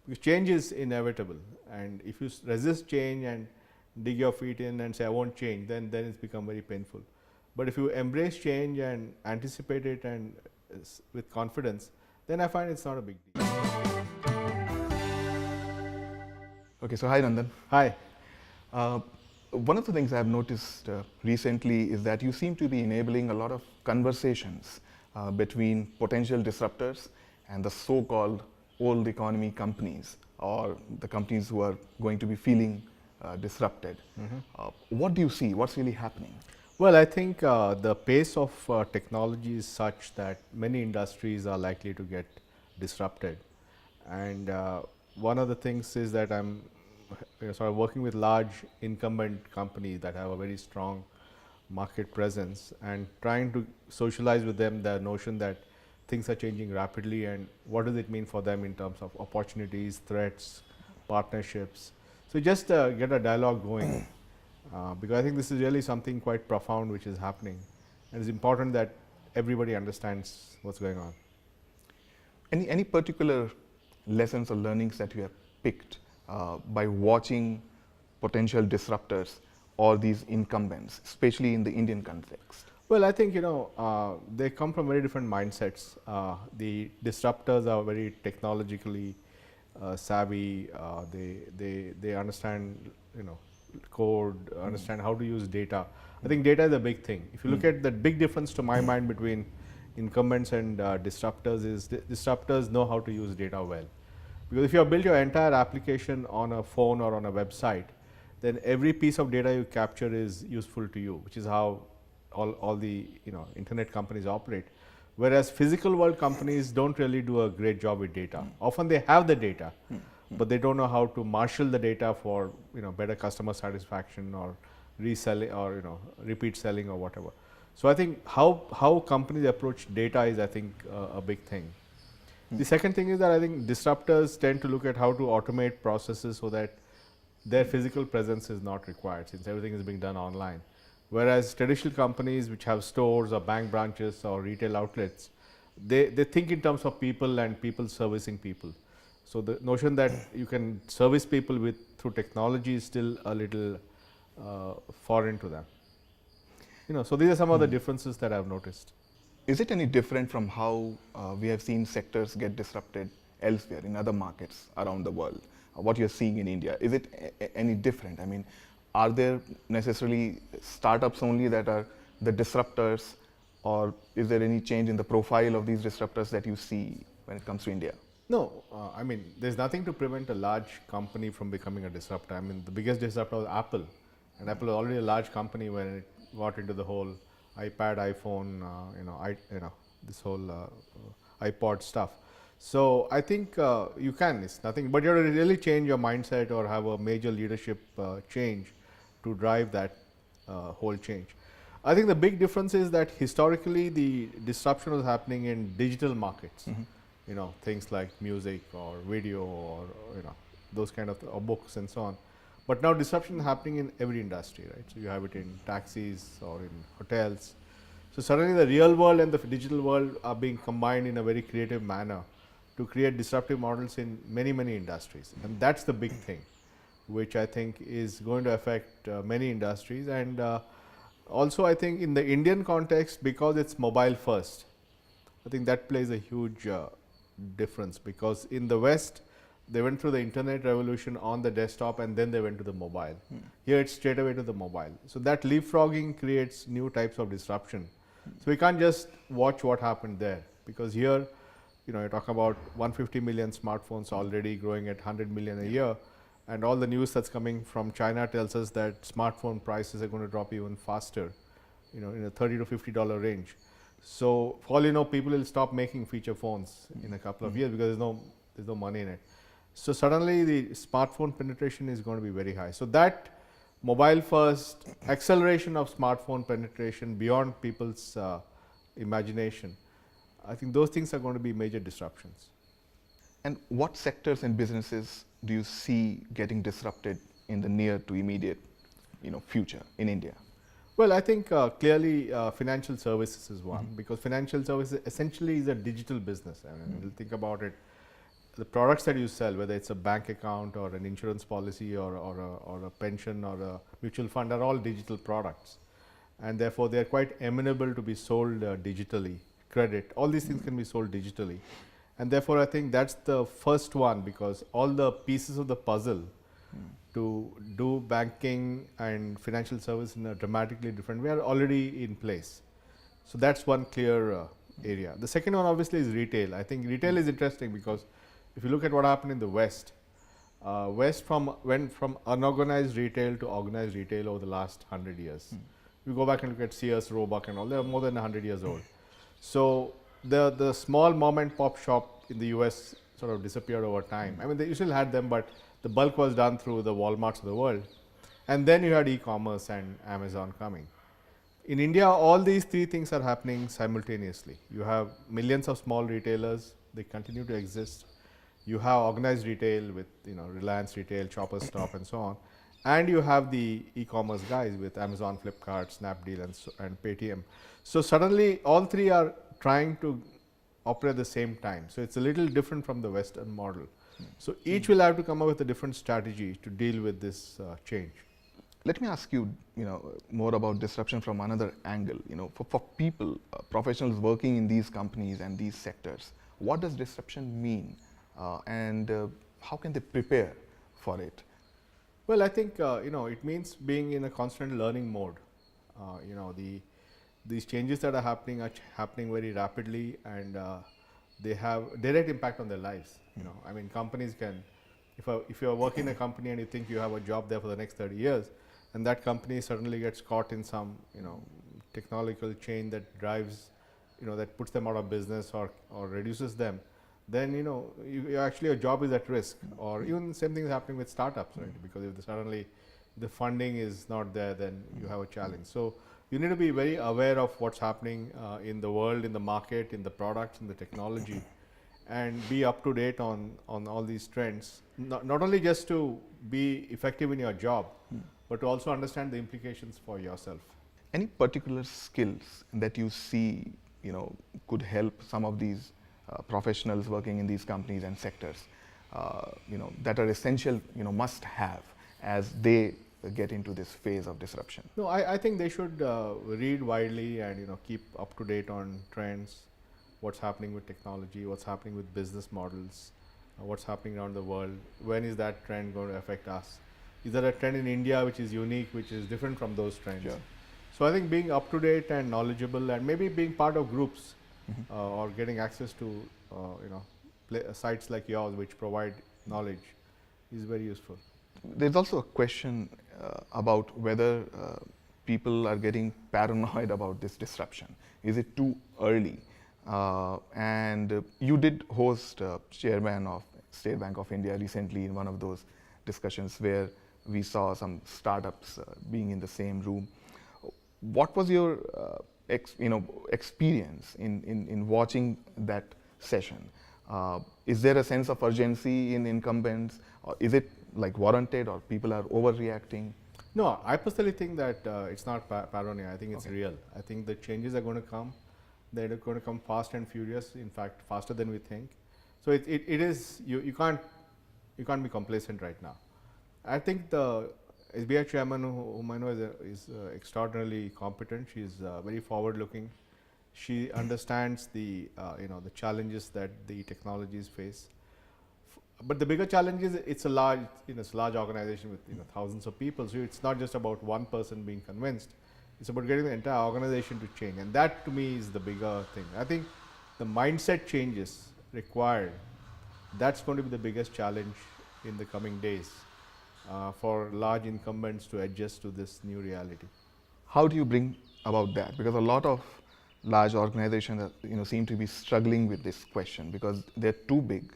because change is inevitable, and if you resist change and dig your feet in and say I won't change, then it's become very painful. But if you embrace change and anticipate it and with confidence, then I find it's not a big deal. Okay, so hi Nandan. Hi. One of the things I've noticed recently is that you seem to be enabling a lot of conversations between potential disruptors and the so-called old economy companies, or the companies who are going to be feeling disrupted. What do you see? What's really happening? Well, I think the pace of technology is such that many industries are likely to get disrupted. And one of the things is that I'm sort of working with large incumbent companies that have a very strong market presence and trying to socialize with them the notion that things are changing rapidly and what does it mean for them in terms of opportunities, threats, partnerships. So just get a dialogue going. Because I think this is really something quite profound which is happening, and it's important that everybody understands what's going on. Any particular lessons or learnings that you have picked by watching potential disruptors or these incumbents, especially in the Indian context? Well, I think they come from very different mindsets. The disruptors are very technologically savvy. They understand code, understand how to use data. I think data is a big thing. If you look at the big difference to my mind between incumbents and disruptors is disruptors know how to use data well. Because if you have built your entire application on a phone or on a website, then every piece of data you capture is useful to you, which is how all the internet companies operate. Whereas physical world companies don't really do a great job with data. Often they have the data, but they don't know how to marshal the data for better customer satisfaction or reselling or repeat selling or whatever. So I think how companies approach data is, I think, a big thing. The second thing is that I think disruptors tend to look at how to automate processes so that their physical presence is not required, since everything is being done online. Whereas traditional companies which have stores or bank branches or retail outlets, they think in terms of people and people servicing people. So the notion that you can service people through technology is still a little foreign to them. So these are some of the differences that I've noticed. Is it any different from how we have seen sectors get disrupted elsewhere in other markets around the world? What you're seeing in India, is it any different? I mean, are there necessarily startups only that are the disruptors, or is there any change in the profile of these disruptors that you see when it comes to India? No, I mean, there's nothing to prevent a large company from becoming a disruptor. I mean, the biggest disruptor was Apple, and Apple was already a large company when it got into the whole iPad, iPhone, this whole iPod stuff. So I think you can. It's nothing, but you have to really change your mindset or have a major leadership change to drive that whole change. I think the big difference is that historically the disruption was happening in digital markets. Things like music or video or those kind of or books and so on. But now disruption is happening in every industry, right? So you have it in taxis or in hotels. So suddenly the real world and the digital world are being combined in a very creative manner to create disruptive models in many industries, and that's the big thing, which I think is going to affect many industries. And also I think in the Indian context, because it's mobile first, I think that plays a huge difference, because in the West they went through the internet revolution on the desktop and then they went to the mobile. Here it's straight away to the mobile. So that leapfrogging creates new types of disruption. So we can't just watch what happened there, because here you talk about 150 million smartphones already growing at 100 million a year, and all the news that's coming from China tells us that smartphone prices are going to drop even faster, in a $30 to $50 range. So for all you know, people will stop making feature phones in a couple of years because there's no money in it. So suddenly the smartphone penetration is going to be very high. So that mobile first acceleration of smartphone penetration beyond people's imagination, I think those things are going to be major disruptions. And what sectors and businesses do you see getting disrupted in the near to immediate future in India? Well, I think clearly financial services is one, because financial services essentially is a digital business. I mean, think about it. the products that you sell, whether it's a bank account or an insurance policy or a pension or a mutual fund, are all digital products, and therefore they are quite amenable to be sold digitally. Credit, all these things can be sold digitally, and therefore I think that's the first one, because all the pieces of the puzzle to do banking and financial service in a dramatically different way are already in place. So that's one clear area. The second one obviously is retail. I think retail is interesting because if you look at what happened in the West, West went from unorganized retail to organized retail over the last 100 years. You go back and look at Sears, Roebuck and all, they are more than 100 years old. So the small mom and pop shop in the US sort of disappeared over time. I mean, you still had them, but the bulk was done through the Walmarts of the world. And then you had e-commerce and Amazon coming. In India, all these three things are happening simultaneously. You have millions of small retailers, they continue to exist. You have organized retail with Reliance Retail, Shoppers Stop and so on. And you have the e-commerce guys with Amazon, Flipkart, Snapdeal and Paytm. So suddenly all three are trying to operate at the same time. So it's a little different from the Western model. So each will have to come up with a different strategy to deal with this change. Let me ask you, more about disruption from another angle. For people, professionals working in these companies and these sectors, what does disruption mean, and how can they prepare for it? Well, I think it means being in a constant learning mode. These changes that are happening very rapidly, and they have direct impact on their lives. I mean, companies can, if you are working in a company and you think you have a job there for the next 30 years, and that company suddenly gets caught in some technological chain that drives, that puts them out of business or reduces them, then you actually your job is at risk. Or even the same thing is happening with startups, right? Because if suddenly the funding is not there, then you have a challenge. So you need to be very aware of what's happening in the world, in the market, in the products, in the technology, and be up to date on all these trends. Not only just to be effective in your job, but to also understand the implications for yourself. Any particular skills that you see, could help some of these professionals working in these companies and sectors, that are essential, must have as they get into this phase of disruption? No, I think they should read widely and keep up to date on trends, what's happening with technology, what's happening with business models, what's happening around the world. When is that trend going to affect us? Is there a trend in India which is unique, which is different from those trends? Sure. So I think being up to date and knowledgeable, and maybe being part of groups or getting access to sites like yours which provide knowledge is very useful. There's also a question about whether people are getting paranoid about this disruption. Is it too early? And you did host chairman of State Bank of India recently in one of those discussions where we saw some startups being in the same room. What was your experience in watching that session? Is there a sense of urgency in incumbents, or is it like warranted, or people are overreacting? No, I personally think that it's not paranoia. I think it's real. I think the changes are going to come. They're going to come fast and furious. In fact, faster than we think. So it is. You can't be complacent right now. I think the SBI chairman, whom I know is extraordinarily competent. She's very forward-looking. She understands the the challenges that the technologies face. But the bigger challenge is it's a large organization with thousands of people. So it's not just about one person being convinced. It's about getting the entire organization to change, and that to me is the bigger thing. I think the mindset changes required. That's going to be the biggest challenge in the coming days for large incumbents to adjust to this new reality. How do you bring about that? Because a lot of large organizations seem to be struggling with this question because they're too big,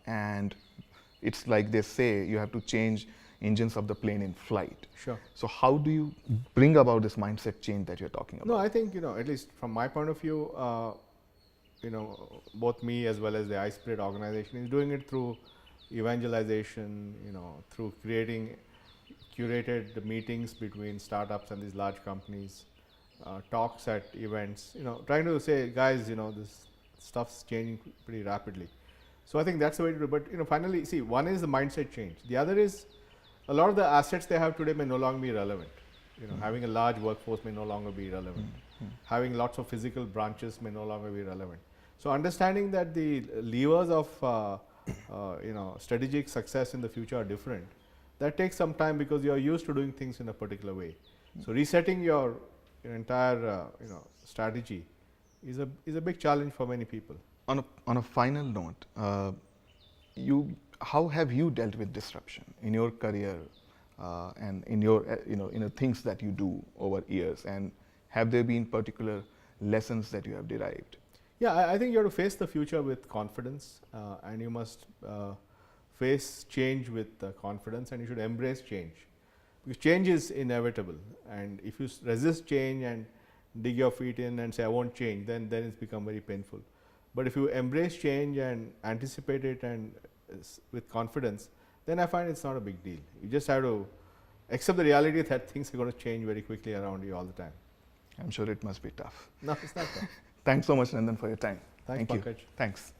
and it's like they say you have to change engines of the plane in flight. Sure. So how do you bring about this mindset change that you're talking about? No, I think at least from my point of view, both me as well as the iSpirit organization is doing it through evangelization, through creating curated meetings between startups and these large companies, talks at events, trying to say, guys, this stuff's changing pretty rapidly. So I think that's the way to do it. But finally, see, one is the mindset change. The other is a lot of the assets they have today may no longer be relevant. Having a large workforce may no longer be relevant. Having lots of physical branches may no longer be relevant. So understanding that the levers of strategic success in the future are different, that takes some time because you are used to doing things in a particular way. So resetting your entire strategy is a big challenge for many people. On a final note, how have you dealt with disruption in your career and in your things that you do over years, and have there been particular lessons that you have derived? Yeah, I think you have to face the future with confidence, and you must face change with confidence, and you should embrace change, because change is inevitable. And if you resist change and dig your feet in and say I won't change, then it's become very painful. But if you embrace change and anticipate it and with confidence, then I find it's not a big deal. You just have to accept the reality that things are going to change very quickly around you all the time. I'm sure it must be tough. No, it's not tough. Thanks so much, Nandan, for your time. Thank you. Pankaj. Thanks.